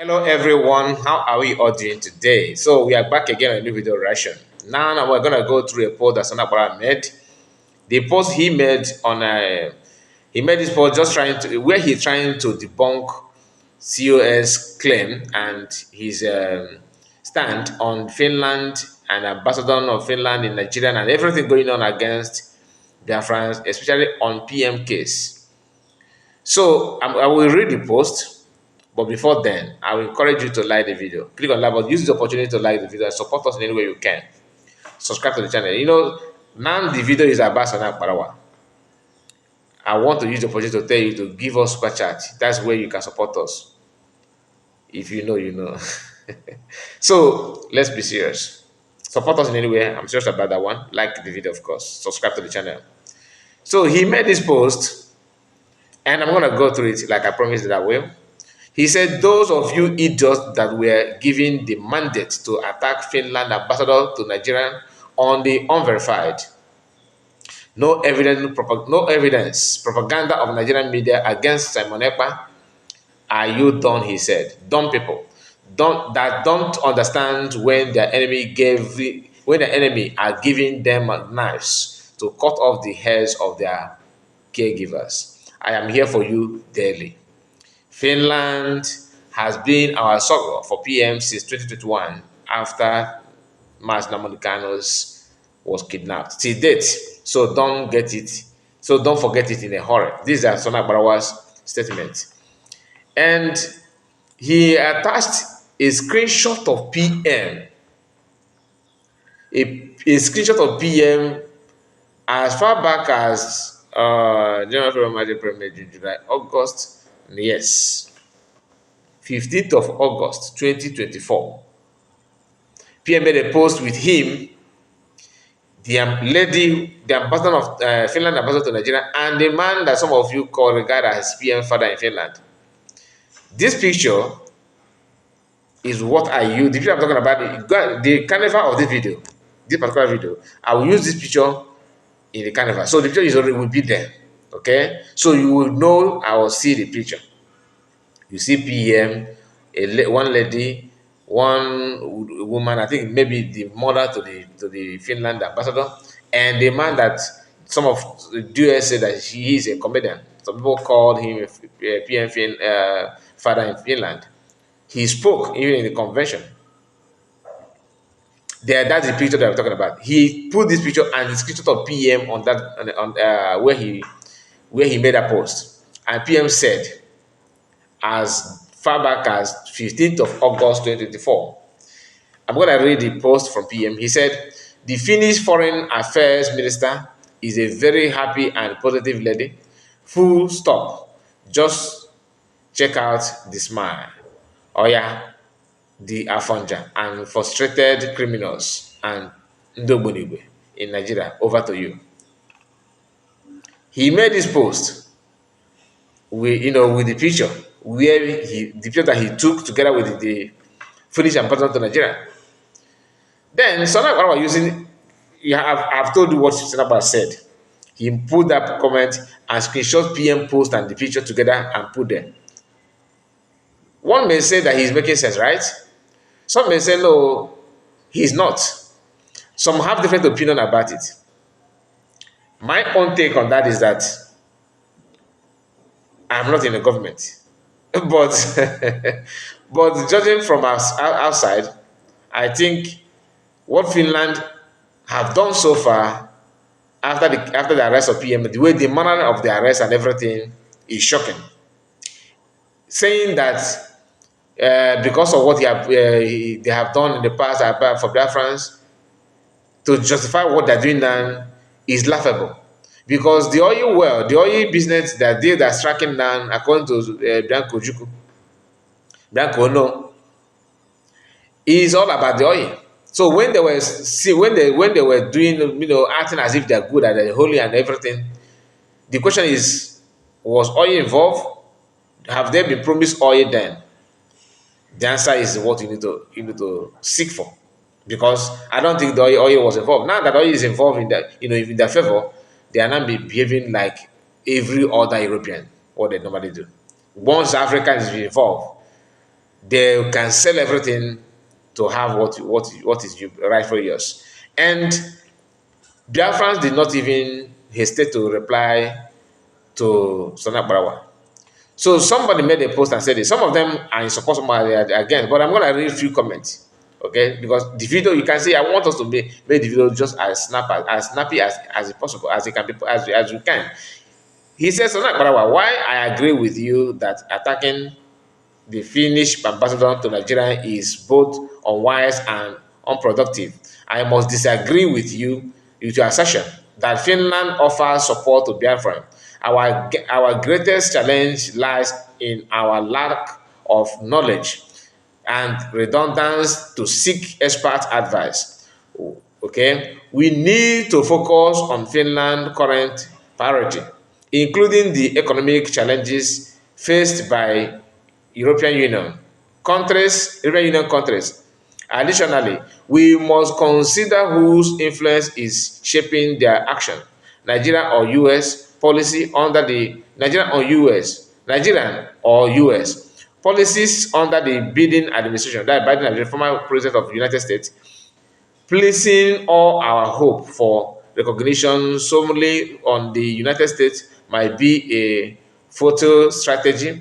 Hello everyone, how are we all doing today? So we are back again on a new video reaction. Now we're gonna go through a post that Akparawa made. The post he made this post just trying to where he's trying to debunk COS claim and his stand on Finland and ambassador of Finland in Nigeria and everything going on against their friends, especially on PM case. So I will read the post, but before then, I will encourage you to like the video. Click on like button, use the opportunity to like the video and support us in any way you can. Subscribe to the channel. Now the video is about Akparawa. I want to use the opportunity to tell you to give us super chat. That's where you can support us. If you know, you know. So let's be serious. Support us in any way. I'm serious about that one. Like the video, of course. Subscribe to the channel. So he made this post, and I'm gonna go through it like I promised that I will. He said, those of you idiots that were given the mandate to attack Finland ambassador to Nigeria on the unverified, no evidence, propaganda of Nigerian media against Simon Ekpa, are you done, he said. Dumb people don't understand when their enemy are giving them knives to cut off the heads of their caregivers. I am here for you daily. Finland has been our struggle for PM since 2021 after Mars Namonicano's was kidnapped. Till date, so don't get it. So don't forget it in a hurry. These are Akparawa's statement. And he attached a screenshot of PM. A screenshot of PM as far back as July, August, yes, 15th of August 2024. PM made a post with him, the ambassador of Finland ambassador to Nigeria, and the man that some of you regard as PM father in Finland. This picture is what I use. The picture I'm talking about, the carnival of this video, this particular video, I will use this picture in the carnival. So the picture is already will be there. Okay, so you will know. I will see the picture. You see PM, one lady, one woman. I think maybe the mother to the Finland ambassador, and the man that some of the US say that he is a comedian. Some people called him a PM father in Finland. He spoke even in the convention. That's the picture that I'm talking about. He put this picture and the screenshot of PM on that where he made a post, and PM said, as far back as 15th of August 2024. I'm going to read the post from PM. He said, the Finnish Foreign Affairs Minister is a very happy and positive lady. Full stop. Just check out the smile. Oh yeah, the Afonja and frustrated criminals and Ndobonigwe in Nigeria. Over to you. He made this post with the picture where the picture that he took together with the Finnish ambassador to Nigeria. Then Akparawa using, I've told you what Akparawa said. He put that comment and screenshot PM post and the picture together and put them. One may say that he's making sense, right? Some may say no, he's not. Some have different opinion about it. My own take on that is that I'm not in the government. But but judging from outside, I think what Finland have done so far after the arrest of PM, the way the manner of the arrest and everything is shocking. Saying that because of what they have done in the past for Biafrans, to justify what they're doing now is laughable. Because the oil business that they're striking down, according to Bianco no, is all about the oil. So when they were doing, acting as if they're good at the holy and everything, the question is, was oil involved? Have they been promised oil then? The answer is what you need to seek for, because I don't think the oil was involved. Now that oil is involved in that, in their favor, they are not behaving like every other European, what they normally do. Once Africa is involved, they can sell everything to have what is rightfully yours. And Biafrans did not even hesitate to reply to Akparawa. So somebody made a post and said it. Some of them are in support, some are against, but I'm going to read a few comments, okay? Because the video, you can see, I want us to make the video just as snappy as it possible, as it can be, as you can. He says, Akparawa, why I agree with you that attacking the Finnish ambassador to Nigeria is both unwise and unproductive. I must disagree with you with your assertion that Finland offers support to Biafra. Our greatest challenge lies in our lack of knowledge and redundance to seek expert advice. Okay, we need to focus on Finland's current priority, including the economic challenges faced by European Union countries. Additionally, we must consider whose influence is shaping their action. Nigeria or US policy under the Nigerian or US policies under the Biden administration, that Biden administration, former president of the United States, placing all our hope for recognition solely on the United States might be a photo strategy.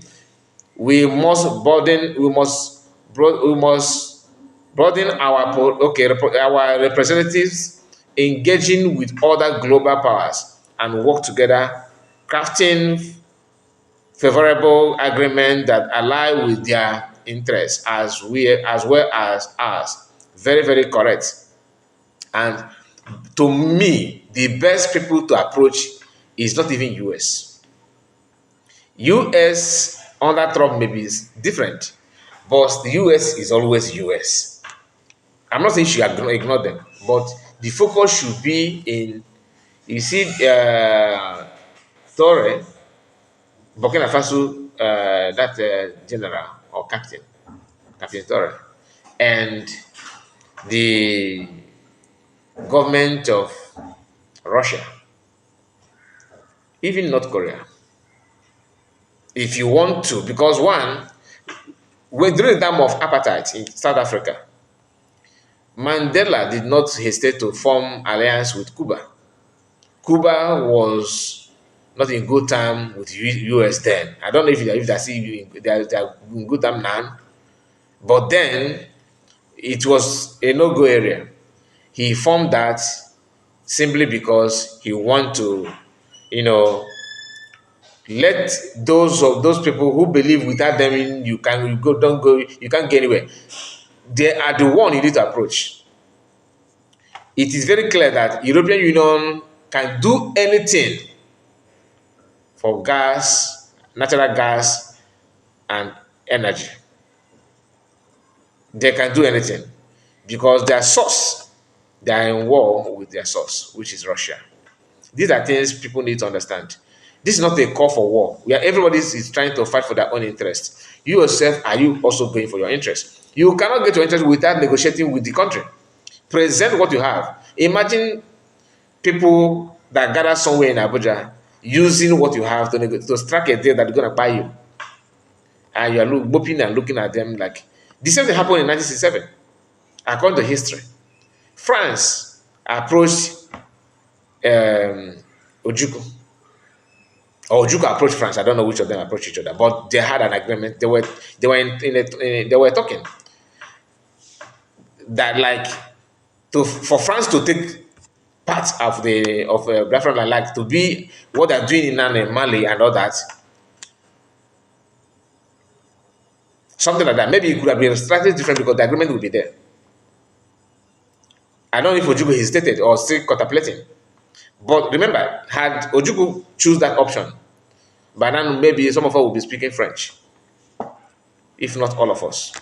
We must broaden our representatives, engaging with other global powers and work together, crafting favorable agreement that align with their interests as well as ours. Very, very correct. And to me, the best people to approach is not even US. US under Trump maybe is different, but the US is always US. I'm not saying you should ignore them, but the focus should be in, you see, Torre, Burkina Faso, that general or Captain Torre, and the government of Russia, even North Korea. If you want to, because one, when during the time of apartheid in South Africa, Mandela did not hesitate to form alliance with Cuba. Cuba was not in good time with US then. I don't know if they are in good time now, but then it was a no-go area. He formed that simply because he want to, you know, let those people who believe without them you can't get anywhere. They are the one you need to approach. It is very clear that European Union can do anything for gas, natural gas, and energy. They can do anything because their source, they are in war with their source, which is Russia. These are things people need to understand. This is not a call for war, where everybody is trying to fight for their own interest. You yourself, are you also going for your interest? You cannot get your interest without negotiating with the country. Present what you have. Imagine people that gather somewhere in Abuja using what you have to strike a deal that they're going to buy you. And you are looking and looking at them like, the same thing happened in 1967. According to history, France approached Ojukwu. Or Ojukwu approached France. I don't know which of them approached each other, but they had an agreement. They were talking that like for France to take part of Biafra land, like to be what they're doing in Mali and all that, something like that. Maybe it could have been slightly different because the agreement would be there. I don't know if Ojukwu hesitated or still contemplating. But remember, had Ojukwu choose that option, by now maybe some of us will be speaking French, if not all of us.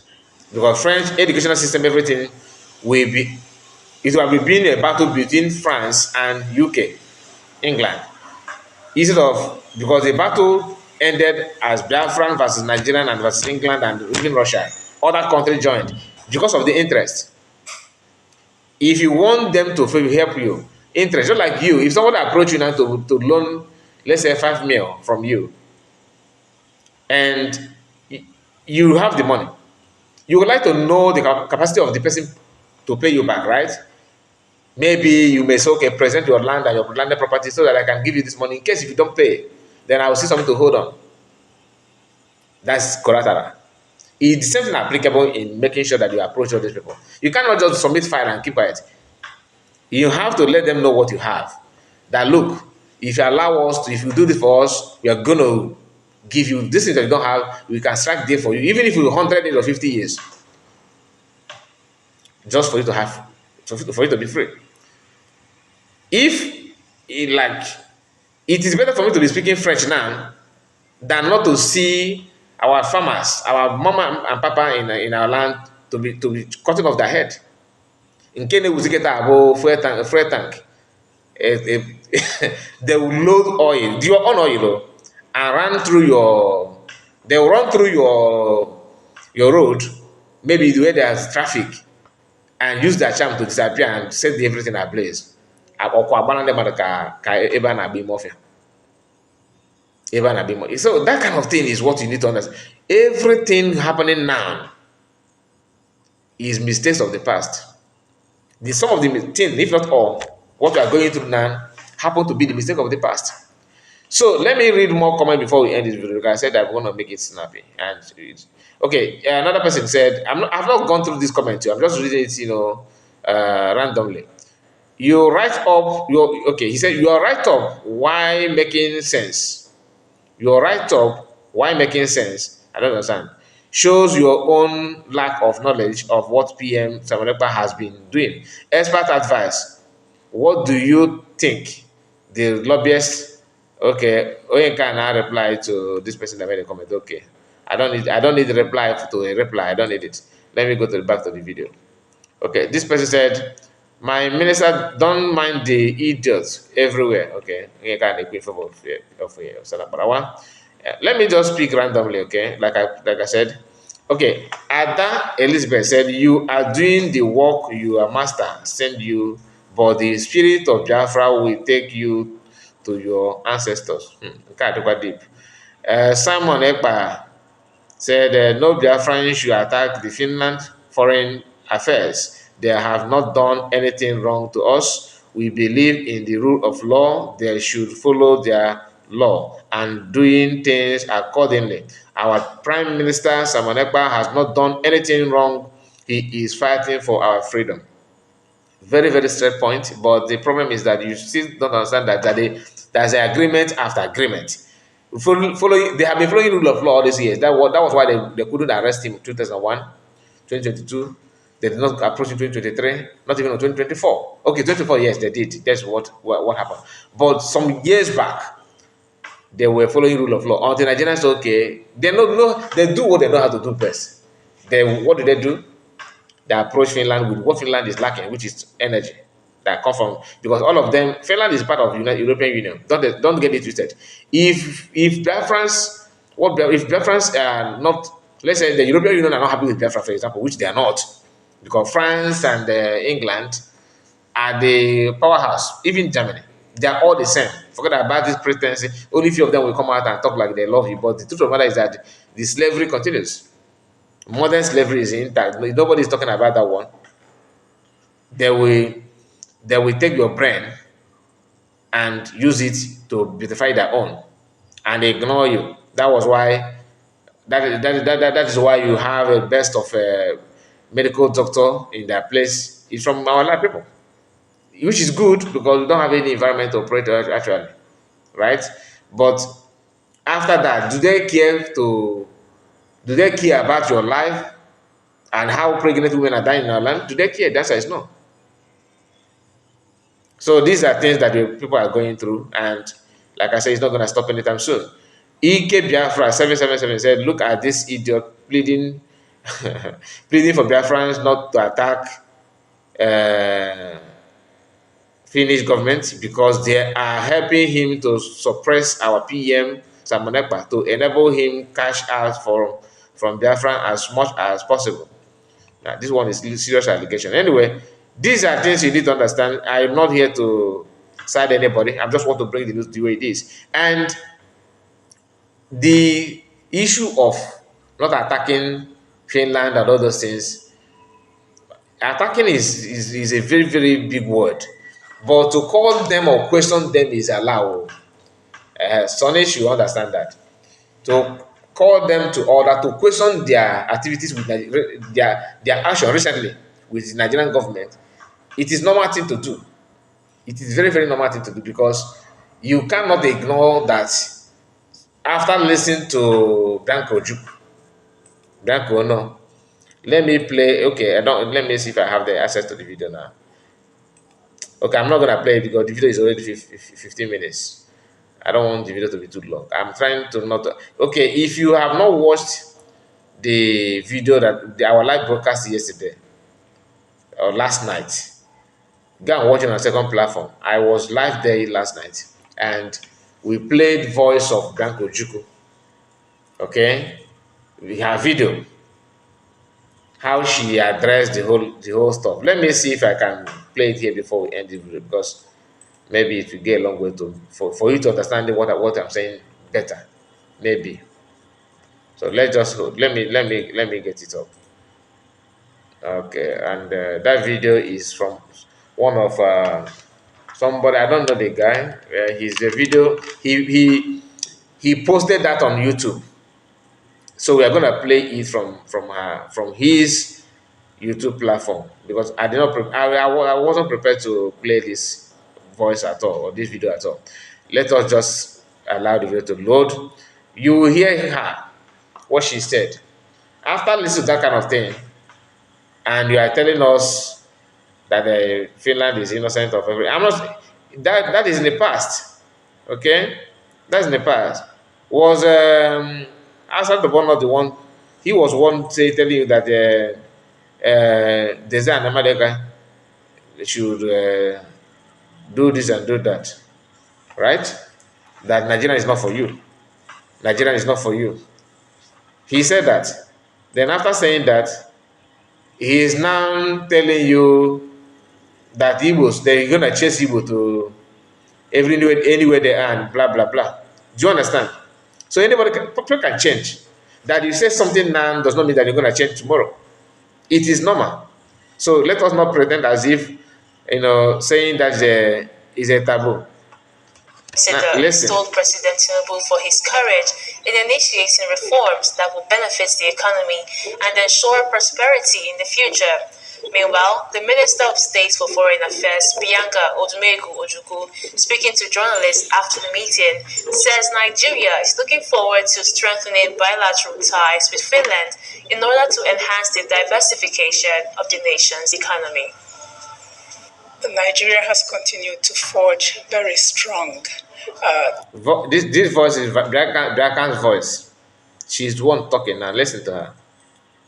Because French educational system, everything will be, it will have been a battle between France and UK, England. Instead of, because the battle ended as Biafran versus Nigerian and versus England and even Russia. Other countries joined because of the interest. If you want them to help you, interest, just like you, if someone approach you now to loan, let's say 5 mil from you, and you have the money, You would like to know the capacity of the person to pay you back, right? Maybe you may say, okay, present your land and your landed property so that I can give you this money. In case if you don't pay, then I will see something to hold on. That's collateral. It's the same thing applicable in making sure that you approach all these people. You cannot just submit file and keep quiet. You have to let them know what you have. That look, if you allow us to, if you do this for us, we are going to give you this thing that you don't have. We can strike deal for you, even if you 100 years or 50 years, just for you to have, for you to be free. If like it is better for me to be speaking French now than not to see our farmers, our mama and papa in our land to be cutting off their head. In Kenya, we get about fuel tank. They will load oil, your own oil, and run through your. They will run through your road, maybe the way there's traffic, and use their charm to disappear and set everything ablaze. Ọkwa agbana ndị mmadụ ka ebe a na-agba ime ọfịa. So that kind of thing is what you need to understand. Everything happening now is mistakes of the past. Some of the things, if not all, what we are going through now happen to be the mistake of the past. So let me read more comments before we end this video, because I said I'm going to make it snappy. And okay, another person said, I've not gone through this comment too. I'm just reading it, randomly. You write up he said your write up why making sense. Your write up why making sense. I don't understand. Shows your own lack of knowledge of what PM Samonekpa has been doing. Expert advice. What do you think? The lobbyist. Okay, Oyenka now reply to this person that made a comment. Okay, I don't need the reply to a reply. I don't need it. Let me go to the back to the video. Okay, this person said, my minister don't mind the idiots everywhere. Okay, let me just speak randomly. Okay, like I said. Okay, Ada Elizabeth said, you are doing the work your master send you, but the spirit of Biafra will take you to your ancestors. Quite deep. Simon Ekpa said, no Biafran should attack the Finland foreign affairs. They have not done anything wrong to us. We believe in the rule of law. They should follow their law and doing things accordingly. Our Prime Minister, Samonekpa, has not done anything wrong. He is fighting for our freedom. Very, very straight point. But the problem is that you still don't understand that there's an agreement after agreement. They have been following the rule of law all these years. That was why they couldn't arrest him in 2001, 2022. They did not approach in 2023, not even in 2024. Okay, 2024, yes, they did. That's what happened. But some years back, they were following rule of law. Until Nigerians said, okay, they do what they know how to do best. What do? They approach Finland with what Finland is lacking, which is energy. That come from, because all of them, Finland is part of European Union. Don't get it twisted. If Biafrans are not, let's say the European Union are not happy with Biafra, for example, which they are not, because France and England are the powerhouse, even Germany. They are all the same. Forget about this pretense. Only few of them will come out and talk like they love you. But the truth of the matter is that the slavery continues. Modern slavery is intact. Nobody is talking about that one. They will take your brain and use it to beautify their own and ignore you. That was why that is why you have a best of a medical doctor in their place. It's from our life people, which is good because we don't have any environment to operate actually, right? But after that, do they care about your life and how pregnant women are dying in our land? Do they care? The answer is no. So these are things that people are going through, and like I said, it's not going to stop anytime soon. Ike Biafra 777 said, look at this idiot pleading pleading for Biafrans not to attack Finnish government because they are helping him to suppress our PM Samonekpa to enable him cash out from Biafra as much as possible. Now, this one is serious allegation. Anyway, these are things you need to understand. I'm not here to side anybody. I just want to bring the news the way it is. And the issue of not attacking Finland, and all those things. Attacking is a very, very big word. But to call them or question them is allowed. Sonny should understand that. To call them to order to question their activities with their action recently with the Nigerian government, it is normal thing to do. It is very, very normal thing to do because you cannot ignore that after listening to Branko, no. Let me play. Okay, I don't. Let me see if I have the access to the video now. Okay, I'm not gonna play it because the video is already 15 minutes. I don't want the video to be too long. I'm trying to not. Okay, if you have not watched the video our live broadcast yesterday or last night, go and watch it on a second platform. I was live there last night, and we played voice of Branko Juku. Okay, we have video how she addressed the whole stuff. Let me see if I can play it here before we end the video because maybe it will get a long way to for you to understand what I'm saying better. Maybe. So let's just hold. Let me get it up. Okay, and that video is from one of somebody. I don't know the guy. He's a video. He posted that on YouTube. So we are gonna play it from his YouTube platform because I did not. I wasn't prepared to play this voice at all or this video at all. Let us just allow the video to load. You will hear her what she said after listening to that kind of thing, and you are telling us that Finland is innocent of everything. I'm not. That is in the past. Okay, that's in the past. Was Assad the one of the one? He was one telling you that there's an America should do this and do that, right? That Nigeria is not for you. Nigeria is not for you. He said that. Then after saying that, he is now telling you that Igbos, they're gonna chase Igbo to anywhere they are and blah blah blah. Do you understand? So people can change. That you say something now does not mean that you're gonna change tomorrow. It is normal. So let us not pretend as if saying that is a taboo. Listen. Told President Tinubu for his courage in initiating reforms that will benefit the economy and ensure prosperity in the future. Meanwhile, the Minister of State for Foreign Affairs, Bianca Odumegu Ojukwu, speaking to journalists after the meeting, says Nigeria is looking forward to strengthening bilateral ties with Finland in order to enhance the diversification of the nation's economy. Nigeria has continued to forge very strong. This voice is Brakan's voice. She's the one talking now. Listen to her.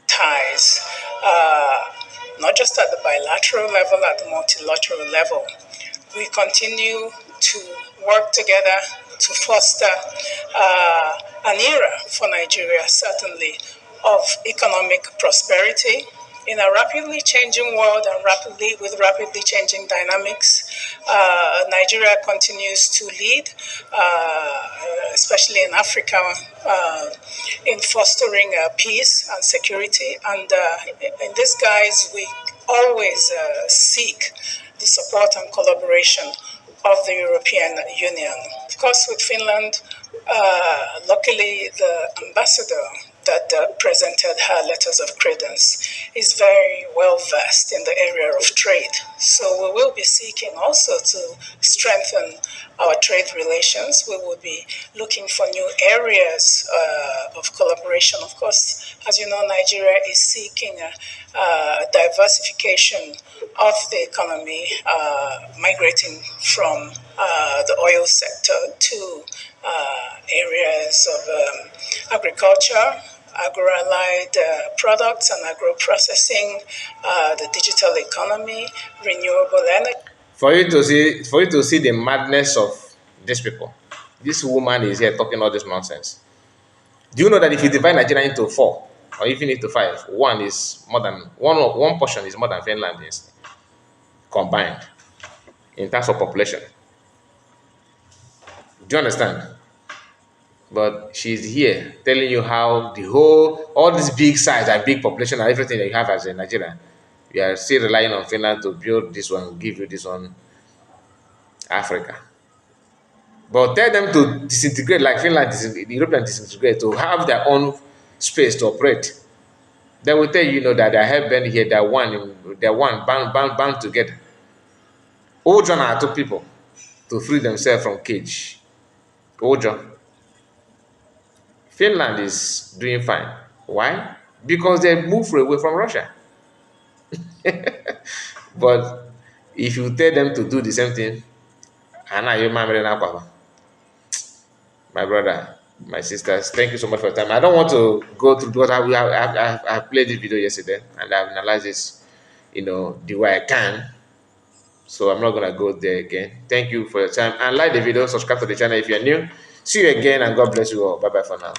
Ties, not just at the bilateral level, at the multilateral level. We continue to work together to foster an era for Nigeria, certainly, of economic prosperity in a rapidly changing world and with rapidly changing dynamics. Nigeria continues to lead, especially in Africa, in fostering peace and security. And in this guise, we always seek the support and collaboration of the European Union. Of course, with Finland, luckily the ambassador that presented her letters of credence is very well versed in the area of trade. So we will be seeking also to strengthen our trade relations. We will be looking for new areas of collaboration. Of course, as you know, Nigeria is seeking diversification of the economy, migrating from the oil sector to areas of agriculture, agro-allied products and agro-processing, the digital economy, renewable energy. For you to see the madness of these people, this woman is here talking all this nonsense. Do you know that if you divide Nigeria into 4 or even into 5, one is more than one portion is more than Finland is combined in terms of population? Do you understand? But she's here telling you how all these big size and big population and everything that you have as a Nigerian, you are still relying on Finland to build this one, give you this one, Africa. But tell them to disintegrate like Finland, the European disintegrate, to have their own space to operate. They will tell you, that their head bend here, they're one, bound together. Ojo are two people to free themselves from cage. Ojo. Finland is doing fine. Why? Because they moved away from Russia. But if you tell them to do the same thing, my brother, my sisters, thank you so much for your time. I don't want to go through because I played this video yesterday and I've analyzed this, the way I can. So I'm not gonna go there again. Thank you for your time and like the video, subscribe to the channel if you're new. See you again and God bless you all. Bye bye for now.